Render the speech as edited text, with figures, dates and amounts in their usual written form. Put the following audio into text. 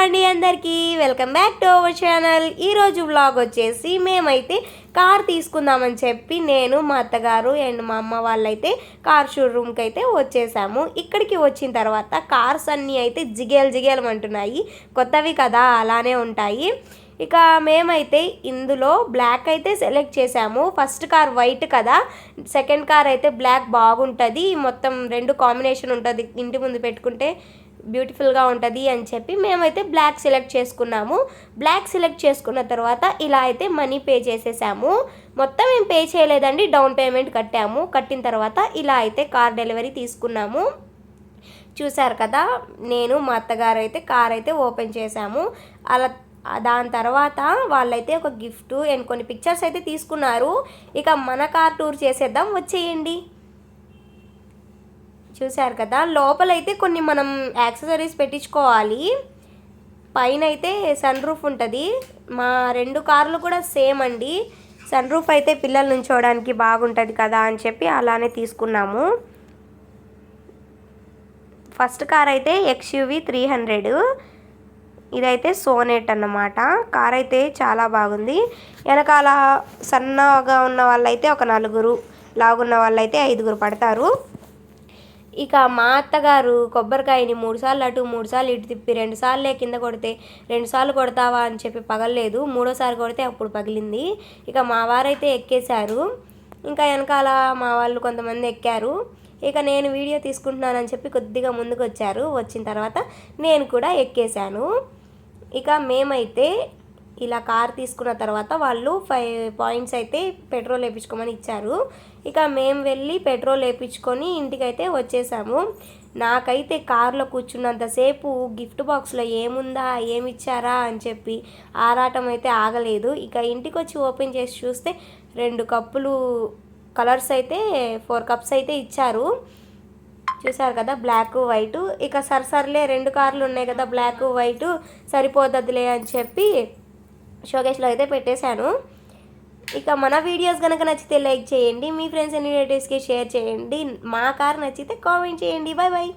అండి అందరికీ welcome back to our channel. ఈరోజు వ్లాగ్ వచ్చేసి మేమైతే కార్ తీసుకుందామని చెప్పి నేను మా అత్తగారు అండ్ మా అమ్మ వాళ్ళైతే కార్ షోరూమ్కి అయితే వచ్చేసాము. ఇక్కడికి వచ్చిన తర్వాత కార్స్ అన్నీ అయితే జిగేలు కొత్తవి కదా అలానే ఉంటాయి. ఇక మేమైతే ఇందులో బ్లాక్ అయితే సెలెక్ట్ చేసాము. ఫస్ట్ కార్ వైట్ కదా, సెకండ్ కార్ అయితే బ్లాక్ బాగుంటుంది, మొత్తం రెండు కాంబినేషన్ ఉంటుంది, ఇంటి ముందు పెట్టుకుంటే బ్యూటిఫుల్గా ఉంటుంది అని చెప్పి మేమైతే బ్లాక్ సెలెక్ట్ చేసుకున్నాము. బ్లాక్ సెలెక్ట్ చేసుకున్న తర్వాత ఇలా అయితే మనీ పే చేసేసాము. మొత్తం ఏం పే చేయలేదండి, డౌన్ పేమెంట్ కట్టాము. కట్టిన తర్వాత ఇలా అయితే కార్ డెలివరీ తీసుకున్నాము. చూసారు కదా, నేను మా అత్తగారు అయితే కార్ అయితే ఓపెన్ చేసాము. అలా దాని తర్వాత వాళ్ళైతే ఒక గిఫ్ట్ అండ్ కొన్ని పిక్చర్స్ అయితే తీసుకున్నారు. ఇక మన కార్ టూర్ చేసేద్దాం, వచ్చేయండి. చూసారు కదా, లోపలైతే కొన్ని మనం యాక్సెసరీస్ పెట్టించుకోవాలి. పైన అయితే సన్ రూఫ్ ఉంటుంది. మా రెండు కార్లు కూడా సేమ్ అండి. సన్ రూఫ్ అయితే పిల్లలు నుంచోవడానికి బాగుంటుంది కదా అని చెప్పి అలానే తీసుకున్నాము. ఫస్ట్ కార్ అయితే XUV 300, ఇదైతే సోనేట్ అన్నమాట. కార్ అయితే చాలా బాగుంది. వెనకాల సన్నగా ఉన్న వాళ్ళైతే ఒక 4, లాగున్న వాళ్ళైతే 5 పడతారు. ఇక మా అత్తగారు కొబ్బరికాయని 3 సార్లు అటు 3 సార్లు ఇటు తిప్పి 2 సార్లే కింద కొడితే 2 సార్లు కొడతావా అని చెప్పి పగలలేదు, 3ఓసారి కొడితే అప్పుడు పగిలింది. ఇక మా వారైతే ఎక్కేశారు, ఇంకా వెనకాల మా వాళ్ళు కొంతమంది ఎక్కారు. ఇక నేను వీడియో తీసుకుంటున్నానని చెప్పి కొద్దిగా ముందుకు వచ్చారు. వచ్చిన తర్వాత నేను కూడా ఎక్కేశాను. ఇక మేమైతే ఇలా కార్ తీసుకున్న తర్వాత వాళ్ళు 5 పాయింట్స్ అయితే పెట్రోల్ వేయించుకోమని ఇచ్చారు. ఇక మేము వెళ్ళి పెట్రోల్ వేయించుకొని ఇంటికైతే వచ్చేసాము. నాకైతే కార్లో కూర్చున్నంతసేపు గిఫ్ట్ బాక్స్లో ఏముందా ఏమిచ్చారా అని చెప్పి ఆరాటం అయితే ఆగలేదు. ఇక ఇంటికి వచ్చి ఓపెన్ చేసి చూస్తే 2 కప్పులు కలర్స్ అయితే 4 కప్స్ అయితే ఇచ్చారు. చూసారు కదా, బ్లాక్ వైట్. ఇక సర్లే 2 కార్లు ఉన్నాయి కదా, బ్లాక్ వైట్ సరిపోతుందిలే అని చెప్పి షోకేస్లో అయితే పెట్టేశాను. ఇక మన వీడియోస్ కనుక నచ్చితే లైక్ చేయండి, మీ ఫ్రెండ్స్ అండ్ రిలేటివ్స్కి షేర్ చేయండి. మా కార్ నచ్చితే కామెంట్ చేయండి. Bye bye.